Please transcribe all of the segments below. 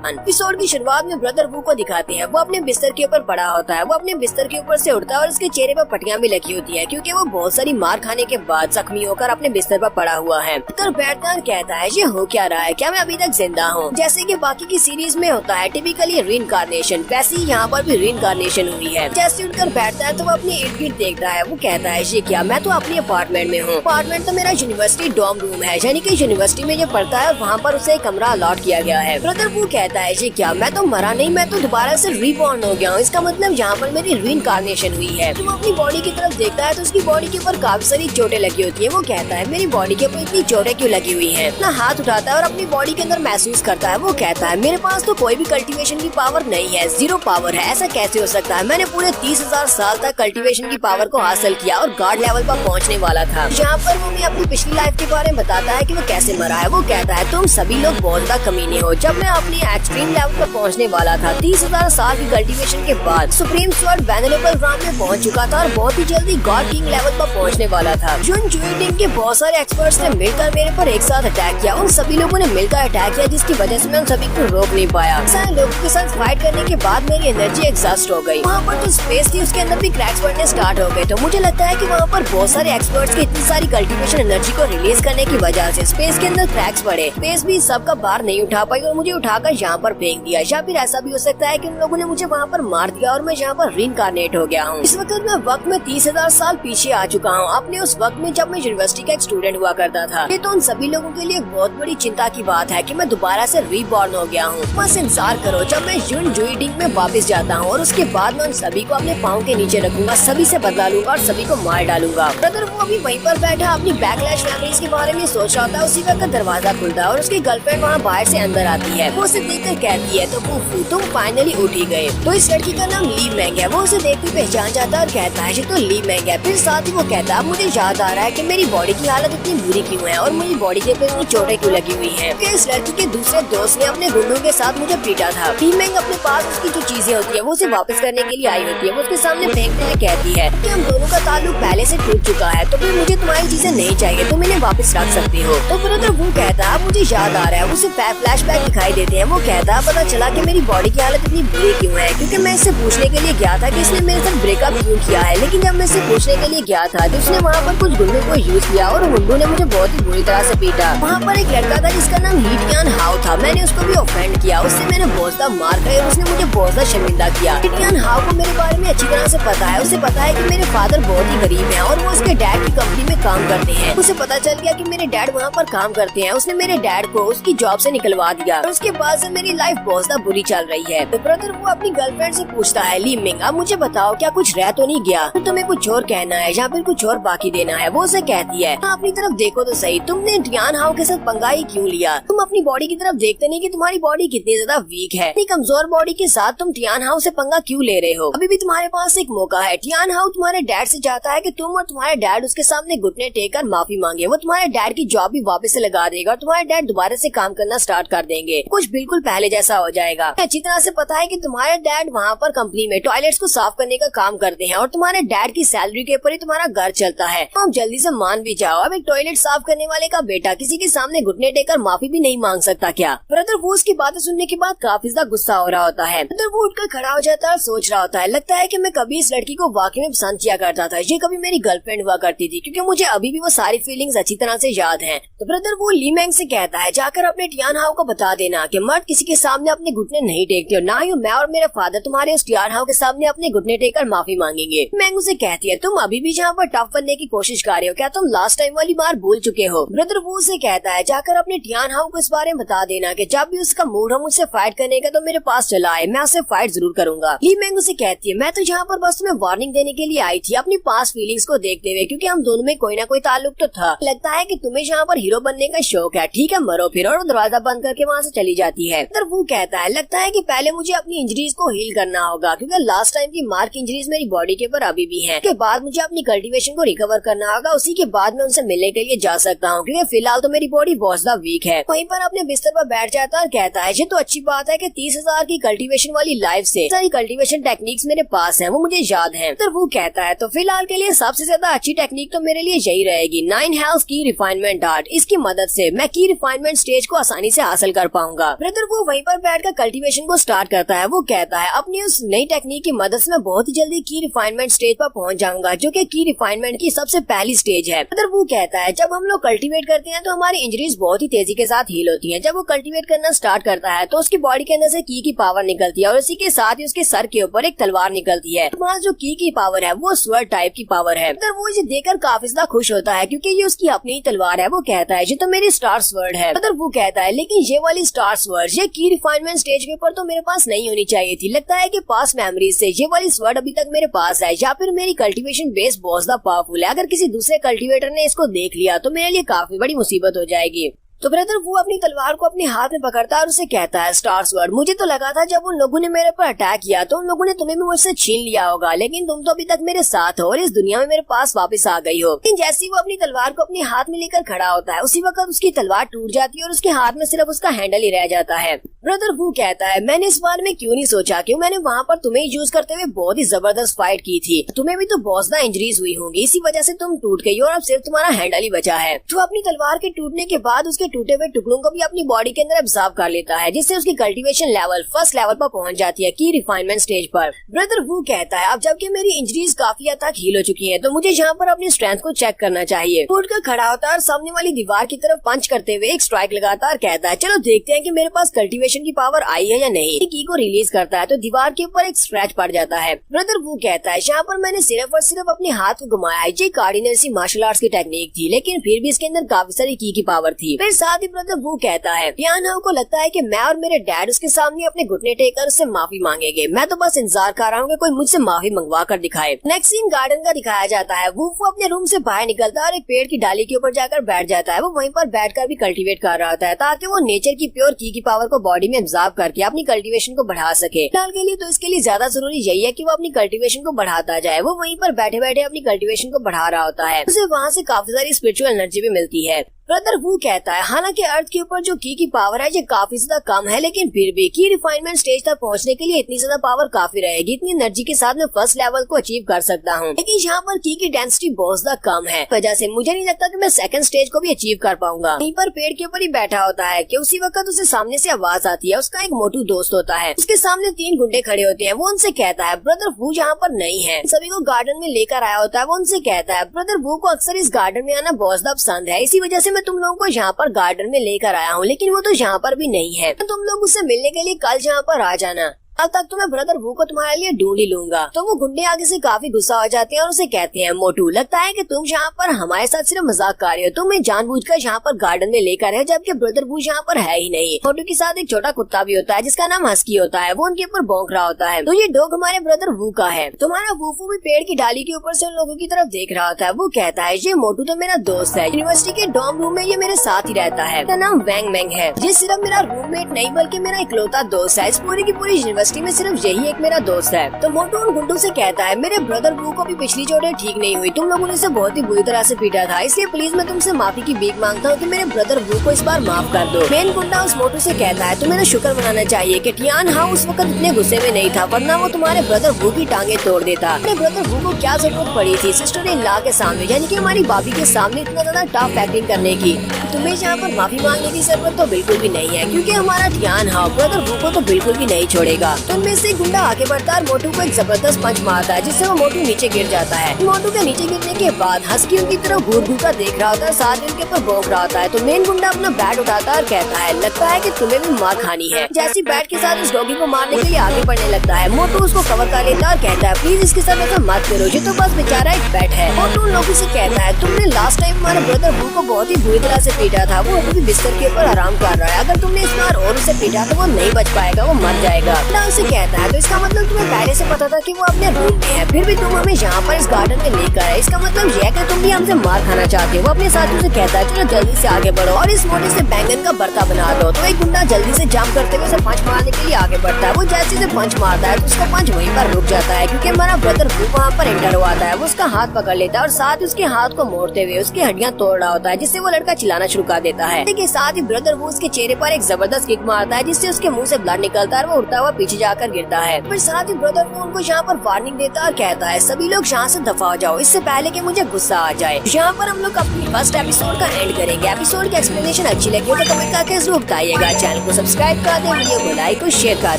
Episode की शुरुआत में ब्रदर वू को दिखाते हैं। वो अपने बिस्तर के ऊपर पड़ा होता है। वो अपने बिस्तर के ऊपर से उठता है और उसके चेहरे पर पट्टियां भी लगी होती है क्योंकि वो बहुत सारी मार खाने के बाद जख्मी होकर अपने बिस्तर पर पड़ा हुआ है। तो बैठता और कहता है ये हो क्या रहा है, क्या मैं अभी तक जिंदा हूँ। जैसे कि बाकी की सीरीज में होता है टिपिकली रीइंकार्नेशन, वैसे ही यहाँ पर भी रीइंकार्नेशन हुई है। जैसे उठकर बैठता है तो वो अपने इर्द गिर्द देखता है। वो कहता है ये क्या, मैं तो अपने अपार्टमेंट में हूँ। अपार्टमेंट तो मेरा यूनिवर्सिटी डॉर्म रूम है, यानी कि यूनिवर्सिटी में जो पढ़ता है वहाँ पर उसे एक कमरा अलॉट किया गया है। ब्रदर वो कहता है ये क्या, मैं तो मरा नहीं, मैं तो दोबारा से रीबॉर्न हो गया हूँ। इसका मतलब यहाँ पर मेरी रीइंकार्नेशन हुई है। तो वो अपनी बॉडी की तरफ देखता है तो उसकी बॉडी के ऊपर काफी सारी चोटें लगी होती है। वो कहता है मेरी बॉडी के ऊपर इतनी चोटें क्यों लगी हुई है। अपना हाथ उठाता है और अपनी बॉडी के अंदर महसूस करता है। वो कहता है मेरे पास तो कोई भी कल्टीवेशन की पावर नहीं है, जीरो पावर है। ऐसा कैसे हो सकता है, मैंने पूरे 30,000 साल तक कल्टीवेशन की पावर को हासिल किया और गॉड लेवल पर पहुँचने वाला था। यहाँ पर वो मैं अपनी पिछली लाइफ के बारे में बताता है कि वो कैसे मरा है। वो कहता है तुम सभी लोग बहुत ज्यादा कमीने हो। जब मैं अपनी एक्सट्रीम लेवल पर पहुंचने वाला था 30,000 साल की कल्टीवेशन के बाद सुप्रीम स्वॉर्ड वेनेरेबल राम में पहुंच चुका था और बहुत ही जल्दी गॉड किंग लेवल पर पहुंचने वाला था। जुन जुई टीम के बहुत सारे एक्सपर्ट्स ने मिलकर मेरे पर एक साथ अटैक किया। उन सभी लोगों ने मिलकर अटैक किया जिसकी वजह से मैं उन सभी को रोक नहीं पाया। सारे लोगों के साथ फाइट करने के बाद मेरी एनर्जी एग्जॉस्ट हो गई। वहाँ पर जो स्पेस थी उसके अंदर भी क्रैक्स पड़ने स्टार्ट हो गए। तो मुझे लगता है कि वहाँ पर बहुत सारे एक्सपर्ट्स की इतनी सारी कल्टीवेशन एनर्जी को रिलीज करने की वजह से स्पेस के अंदर क्रैक्स पड़े। स्पेस भी सबका बार नहीं उठा पाई और मुझे उठाकर यहाँ पर फेंक दिया। या फिर ऐसा भी हो सकता है कि उन लोगों ने मुझे वहाँ पर मार दिया और मैं यहाँ पर रीइंकार्नेट हो गया हूँ। इस वक्त मैं वक्त में 30,000 साल पीछे आ चुका हूँ, अपने उस वक्त में जब मैं यूनिवर्सिटी का एक स्टूडेंट हुआ करता था। ये तो उन सभी लोगों के लिए एक बहुत बड़ी चिंता की बात है कि मैं दोबारा से रीबॉर्न हो गया हूँ। बस इंतजार करो जब मैं जुन जुई टिंग में वापस जाता हूँ और उसके बाद मैं उन सभी को अपने पाँव के नीचे रखूंगा, सभी से बदला लूंगा और सभी को मार डालूंगा। ब्रदर वो अभी वहीं पर बैठा अपनी बैकलैश मेमोरीज के बारे में सोच रहा था। उसी वक्त दरवाजा खुलता है और उसकी गर्लफ्रेंड वहाँ बाहर से अंदर आती है। वो उसे देखकर कहती है तो फूफू तुम फाइनली उठ ही गए। तो इस लड़की का नाम ली मैंग है। वो उसे देखते पहचान जाता है और कहता है ये तो ली मैंग है। फिर साथ ही वो कहता है मुझे याद आ रहा है कि मेरी बॉडी की हालत इतनी बुरी क्यों है और मेरी बॉडी के ऊपर इतनी चोटें क्यों लगी हुई है। इस लड़की के दूसरे दोस्त ने अपने गुंडों के साथ मुझे पीटा था। ली मैंग अपने पास उसकी जो चीजें होती है वो उसे वापस करने के लिए आई होती है। वो उसके सामने फेंकते हुए कहती है कि हम दोनों का ताल्लुक पहले से टूट चुका है, तो फिर मुझे तुम्हारी चीजें नहीं चाहिए, तुम इन्हें वापस रख सकती हो। तो ब्रदर वो कहता है मुझे याद आ रहा है। उसे फ्लैशबैक दिखाई देते हैं। वो कहता है पता चला कि मेरी बॉडी की हालत इतनी बुरी क्यों है, क्योंकि मैं इससे पूछने के लिए गया था कि इसने मेरे साथ ब्रेकअप क्यों किया है। लेकिन जब मैं इससे पूछने के लिए गया था तो उसने वहाँ पर कुछ गुंडों को यूज किया और गुंडों ने मुझे बहुत ही बुरी तरह से पीटा। वहाँ पर एक लड़का था जिसका नाम लीटियान हाउ था। मैंने उसको भी ऑफेंड किया, उससे मैंने बहुत ज्यादा मार खाई और उसने मुझे बहुत ज्यादा शर्मिंदा किया। लीटियान हाउ को मेरे बारे में अच्छी तरह से पता है। उसे पता है कि मेरे फादर बहुत ही गरीब हैं और वो उसके डैड की कंपनी में काम करते हैं। उसे पता चल गया कि मेरे डैड वहाँ पर काम करते हैं। उसने मेरे डैड को उसकी जॉब से निकलवा दिया और उसके बाद से मेरी लाइफ बहुत ज्यादा बुरी चल रही है। तो ब्रदर वो अपनी गर्लफ्रेंड से पूछता है ली मिंग अब मुझे बताओ क्या कुछ रह तो नहीं गया, तो तुम्हें कुछ और कहना है या फिर कुछ और बाकी देना है। वो उसे कहती है अपनी तरफ देखो तो सही, तुमने टियान हाउ के साथ पंगा ही क्यों लिया। तुम अपनी बॉडी की तरफ देखते नहीं कि तुम्हारी बॉडी कितनी ज्यादा वीक है। इतनी कमजोर बॉडी के साथ तुम टियान हाउ से पंगा क्यों ले रहे हो। अभी भी तुम्हारे पास एक मौका है। टियान हाउ तुम्हारे डैड से चाहता है कि तुम और तुम्हारे डैड उसके सामने घुटने टेक कर माफी मांगे। वो तुम्हारे डैड की जॉब भी वापस से लगा देगा और तुम्हारे डैड दोबारा से काम करना स्टार्ट कर देंगे। कुछ बिल्कुल पहले जैसा हो जाएगा। अच्छी तरह से पता है कि तुम्हारे डैड वहाँ पर कंपनी में टॉयलेट्स को साफ करने का काम करते हैं और तुम्हारे डैड की सैलरी के ऊपर ही तुम्हारा घर चलता है। तो अब जल्दी से मान भी जाओ। अब एक टॉयलेट साफ करने वाले का बेटा किसी के सामने घुटने टेकर माफी भी नहीं मांग सकता क्या। ब्रदर वो उसकी बातें सुनने के बाद काफी ज्यादा गुस्सा हो रहा होता है। ब्रदर वो उठकर खड़ा हो जाता है और सोच रहा होता है लगता है कि मैं कभी इस लड़की को वाकई में पसंद किया करता था। ये कभी मेरी गर्लफ्रेंड हुआ करती थी, क्योंकि मुझे अभी भी वो सारी फीलिंग्स अच्छी तरह से याद हैं। तो ब्रदर वो ली मैंग से कहता है जाकर अपने टियान हाउ को बता देना कि मर्द किसी के सामने अपने घुटने नहीं टेकते और ना ही मैं और मेरे फादर तुम्हारे उस टियान हाउ के सामने अपने घुटने टेककर माफी मांगेंगे। मैंग उसे कहती है तुम अभी भी यहाँ पर टफ बनने की कोशिश कर रहे हो, क्या तुम लास्ट टाइम वाली बार भूल चुके हो। ब्रदर वो उसे कहता है जाकर अपने टियान हाउ को इस बारे में बता देना कि जब भी उसका मूड हो मुझसे फाइट करने का तो मेरे पास चला आए, मैं उससे फाइट जरूर करूंगा। ली मैंग उसे कहती है मैं तो यहाँ पर बस तुम्हें वार्निंग देने के लिए आई थी अपनी पास्ट फीलिंग्स को देखते हुए, क्योंकि हम दोनों में कोई ना कोई ताल्लुक तो था। लगता है कि तुम्हें यहाँ पर हीरो बनने का शौक है, ठीक है मरो फिर। और दरवाजा बंद करके वहाँ से चली जाती है। तो वो कहता है लगता है कि पहले मुझे अपनी इंजरीज को हील करना होगा, क्योंकि लास्ट टाइम की मार्क इंजरीज मेरी बॉडी के ऊपर अभी भी हैं। उसके बाद मुझे अपनी कल्टीवेशन को रिकवर करना होगा, उसी के बाद मैं उनसे मिलने के लिए जा सकता हूँ, क्योंकि फिलहाल तो मेरी बॉडी बहुत ज्यादा वीक है। वहीं पर अपने बिस्तर पर बैठ जाता है और कहता है ये तो अच्छी बात है कि 30,000 की कल्टीवेशन वाली लाइफ से सारी कल्टीवेशन टेक्निक्स मेरे पास हैं, वो मुझे याद हैं। तो वो कहता है तो फिलहाल के लिए सबसे ज्यादा अच्छी टेक्निक तो मेरे लिए यही रहेगी 9 हाउस की रिफाइनमेंट आर्ट। इसकी मदद से मैं की रिफाइनमेंट स्टेज को आसानी से हासिल कर पाऊंगा। ब्रदर वो वहीं पर बैठकर कल्टीवेशन को स्टार्ट करता है। वो कहता है अपनी उस नई टेक्निक की मदद से मैं बहुत ही जल्दी की रिफाइनमेंट स्टेज पर पहुंच जाऊंगा, जो कि की रिफाइनमेंट की सबसे पहली स्टेज है। ब्रदर वो कहता है जब हम लोग कल्टीवेट करते हैं तो हमारी इंजरीज बहुत ही तेजी के साथ हील होती हैं। जब वो कल्टीवेट करना स्टार्ट करता है तो उसकी बॉडी के अंदर से की पावर निकलती है और इसी के साथ ही उसके सर के ऊपर एक तलवार निकलती है। वहाँ जो की पावर है वो स्वर्ड टाइप की पावर है। ब्रदर वो इसे देखकर काफी ज्यादा खुश होता है क्योंकि ये उसकी अपनी ही तलवार है। वो कहता है ये तो मेरी स्टार स्वर्ड है। ब्रदर वो कहता है लेकिन ये वाली स्टार स्वर्ड ये की रिफाइनमेंट स्टेज के ऊपर तो मेरे पास नहीं होनी चाहिए थी। लगता है कि पास मेमोरीज से ये वाली स्वर्ड अभी तक मेरे पास है, या फिर मेरी कल्टीवेशन बेस बहुत ज्यादा पावरफुल है। अगर किसी दूसरे कल्टीवेटर ने इसको देख लिया तो मेरे लिए काफी बड़ी मुसीबत हो जाएगी। तो ब्रदर वो अपनी तलवार को अपने हाथ में पकड़ता है और उसे कहता है स्टार स्वर्ड मुझे तो लगा था जब उन लोगों ने मेरे पर अटैक किया तो उन लोगों ने तुम्हें भी मुझसे छीन लिया होगा, लेकिन तुम तो अभी तक मेरे साथ हो और इस दुनिया में मेरे पास वापस आ गई हो। लेकिन जैसे ही वो अपनी तलवार को अपने हाथ में लेकर खड़ा होता है उसी वक्त उसकी तलवार टूट जाती है और उसके हाथ में सिर्फ उसका हैंडल ही रह जाता है। ब्रदर वो कहता है मैंने इस बारे में क्यों नहीं सोचा, क्यों मैंने वहाँ पर तुम्हें यूज करते हुए बहुत ही जबरदस्त फाइट की थी। तुम्हें भी तो बहुत ज्यादा इंजरीज हुई होंगी, इसी वजह से तुम टूट गई और अब सिर्फ तुम्हारा हैंडल ही बचा है। जो अपनी तलवार के टूटने के बाद उसके टूटे हुए टुकड़ों को भी अपनी बॉडी के अंदर एब्जॉर्ब कर लेता है, जिससे उसकी कल्टीवेशन लेवल फर्स्ट लेवल पर पहुंच जाती है की रिफाइनमेंट स्टेज पर। ब्रदर वो कहता है अब जबकि मेरी इंजरीज काफी हद तक हील हो चुकी हैं तो मुझे यहाँ पर अपनी स्ट्रेंथ को चेक करना चाहिए। उठ कर खड़ा होता है और सामने वाली दीवार की तरफ पंच करते हुए एक स्ट्राइक लगाता है और कहता है चलो देखते हैं कि मेरे पास कल्टीवेशन की पावर आई है या नहीं। की को रिलीज करता है तो दीवार के ऊपर एक स्क्रैच पड़ जाता है। ब्रदर वो कहता है यहाँ पर मैंने सिर्फ और सिर्फ अपने हाथ को घुमाया है, ये कार्डिनल मार्शल आर्ट्स की टेक्निक थी, लेकिन फिर भी इसके अंदर काफी सारी की पावर थी। फिर साथ ही ब्रदर वो कहता है पियानो को लगता है कि मैं और मेरे डैड उसके सामने अपने घुटने टेककर उससे माफी मांगेंगे। मैं तो बस इंतजार कर रहा हूँ कि कोई मुझसे माफी मंगवा कर दिखाए। नेक्स्ट सीन गार्डन का दिखाया जाता है। वो अपने रूम से बाहर निकलता है और एक पेड़ की डाली के ऊपर जाकर बैठ जाता है। वो वहीं पर बैठकर भी कल्टीवेट कर रहा होता है ताकि वो नेचर की प्योर की पावर को बॉडी में एब्जॉर्ब करके अपनी कल्टीवेशन को बढ़ा सके। फिलहाल के लिए तो इसके लिए ज्यादा जरूरी यही है कि वो अपनी कल्टीवेशन को बढ़ाता जाए। वो वहीं पर बैठे बैठे अपनी कल्टीवेशन को बढ़ा रहा होता है। उसे वहाँ से काफी सारी स्पिरिचुअल एनर्जी भी मिलती है। ब्रदर वो कहता है हालांकि अर्थ के ऊपर जो की पावर है ये काफी ज्यादा कम है, लेकिन फिर भी की रिफाइनमेंट स्टेज तक पहुंचने के लिए इतनी ज्यादा पावर काफी रहेगी। इतनी एनर्जी के साथ मैं फर्स्ट लेवल को अचीव कर सकता हूं, लेकिन यहाँ पर की डेंसिटी बहुत ज्यादा कम है, वजह से मुझे नहीं लगता कि मैं सेकंड स्टेज को भी अचीव कर पाऊंगा। वहीं पर पेड़ के ऊपर ही बैठा होता है कि उसी वक्त उसे सामने से आवाज आती है। उसका एक मोटू दोस्त होता है, उसके सामने 3 गुंडे खड़े होते हैं। वो उनसे कहता है ब्रदर वो यहाँ पर नहीं है, सभी को गार्डन में लेकर आया होता है। वो उनसे कहता है ब्रदर वो को अक्सर इस गार्डन में आना बहुत ज्यादा पसंद है, इसी वजह से मैं तुम लोगों को यहाँ पर गार्डन में लेकर आया हूँ, लेकिन वो तो यहाँ पर भी नहीं है। तो तुम लोग उससे मिलने के लिए कल यहाँ पर आ जाना, तब तक तो मैं ब्रदर वो को तुम्हारे लिए ढूंढ ही लूंगा। तो वो गुंडे आगे से काफी गुस्सा हो जाते हैं और उसे कहते हैं मोटू लगता है कि तुम यहाँ पर हमारे साथ सिर्फ मजाक कर रहे हो, तुम्हें जानबूझकर यहाँ पर गार्डन में लेकर है, जबकि ब्रदर वो यहाँ पर है ही नहीं। मोटू के साथ एक छोटा कुत्ता भी होता है जिसका नाम हस्की होता है। वो उनके ऊपर भौंक रहा होता है। तो ये डॉग हमारे ब्रदर वू का है। तुम्हारा वूफू भी पेड़ की डाली के ऊपर से उन लोगों की तरफ देख रहा होता है। वो कहता है ये मोटू तो मेरा दोस्त है, यूनिवर्सिटी के डॉर्म रूम में ये मेरे साथ ही रहता है, इसका नाम वैंग मैंग है। ये सिर्फ मेरा रूममेट नहीं बल्कि मेरा इकलौता दोस्त है। इस पूरी की पूरी यूनिवर्सिटी में सिर्फ यही एक मेरा दोस्त है। तो मोटू उन गुंडों से कहता है मेरे ब्रदर वू को भी पिछली चोटें ठीक नहीं हुई, तुम लोगों ने इसे बहुत ही बुरी तरह से पीटा था, इसलिए प्लीज मैं तुमसे माफी की भीख मांगता हूँ कि मेरे ब्रदर वू को इस बार माफ कर दो। मेन गुंडा उस मोटू से कहता है तुम्हें शुक्र मनाना चाहिए कि टियान हाँ उस वक्त इतने गुस्से में नहीं था, वरना वो तुम्हारे ब्रदर वू की टांगे तोड़ देता। मेरे ब्रदर वू को क्या जरूरत पड़ी थी सिस्टर इन लॉ के सामने, यानी कि हमारी भाभी के सामने इतना ज्यादा टफ एक्टिंग करने की। तुम्हें यहाँ पर माफी मांगने की जरूरत तो बिल्कुल भी नहीं है, क्योंकि हमारा टियान हाँ ब्रदर वू को तो बिल्कुल भी नहीं छोड़ेगा। तो उनमें से गुंडा आगे बढ़ता है, मोटू को एक जबरदस्त पंच मारता है जिससे वो मोटू नीचे गिर जाता है। मोटू के नीचे गिरने के बाद हस्की उनकी तरफ घूर घूर कर देख रहा होता है, साथ ही उनके ऊपर भौंक रहा होता है। तो मेन गुंडा अपना बैट उठाता है और कहता है लगता है कि तुम्हें भी मार खानी है। जैसी बैट के साथ उस डॉगी को मारने के लिए आगे बढ़ने लगता है, मोटू उसको कवर कर लेता है और कहता है प्लीज इसके साथ ऐसा मत करो, ये तो बस बेचारा एक बैट है। मोटू उन लोगों से कहता है तुमने लास्ट टाइम हमारे ब्रदर वू को बहुत ही बुरी तरह से पीटा था, वो अभी बिस्तर के ऊपर आराम कर रहा है, अगर तुमने इस बार और उसे पीटा तो वो नहीं बच पाएगा, वो मर जाएगा। उसे कहता है तो इसका मतलब तुम्हें पहले से पता था कि वो अपने रूम में है, फिर भी तुम हमें यहाँ पर इस गार्डन में लेकर आए, इसका मतलब यह है कि तुम भी हमसे मार खाना चाहते हो। वो अपने साथियों से कहता है चलो जल्दी से आगे बढ़ो और इस मोटे से बैंगन का भरता बना दो। तो एक गुंडा जल्दी से जंप करते हुए उसे पंच मारने के लिए आगे बढ़ता है। वो जैसे से पंच मारता है तो उसका पंच वहीं पर रुक जाता है, क्योंकि हमारा ब्रदर वू वहाँ पर एंटर हुआ था। वो उसका हाथ पकड़ लेता है और साथ ही उसके हाथ को मोड़ते हुए उसकी हड्डियां तोड़ रहा होता है, जिससे वो लड़का चिल्लाना शुरू कर देता है। लेकिन साथ ही ब्रदर वो उसके चेहरे पर एक जबरदस्त किक मार मारता है जिससे उसके मुंह से ब्लड निकलता है और वो उड़ता हुआ पीछे जाकर गिरता है। फिर साथ ही ब्रदर वो उनको यहाँ पर वार्निंग देता है और कहता है सभी लोग यहाँ से दफा हो जाओ इससे पहले कि मुझे गुस्सा आ जाए। यहाँ पर हम लोग अपनी फर्स्ट एपिसोड का एंड करेंगे। एपिसोड की एक्सप्लेनेशन अच्छी लगी हो तो कमेंट करके जरूर बताइएगा। चैनल को सब्सक्राइब कर दें, वीडियो को लाइक और शेयर कर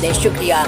दें। शुक्रिया।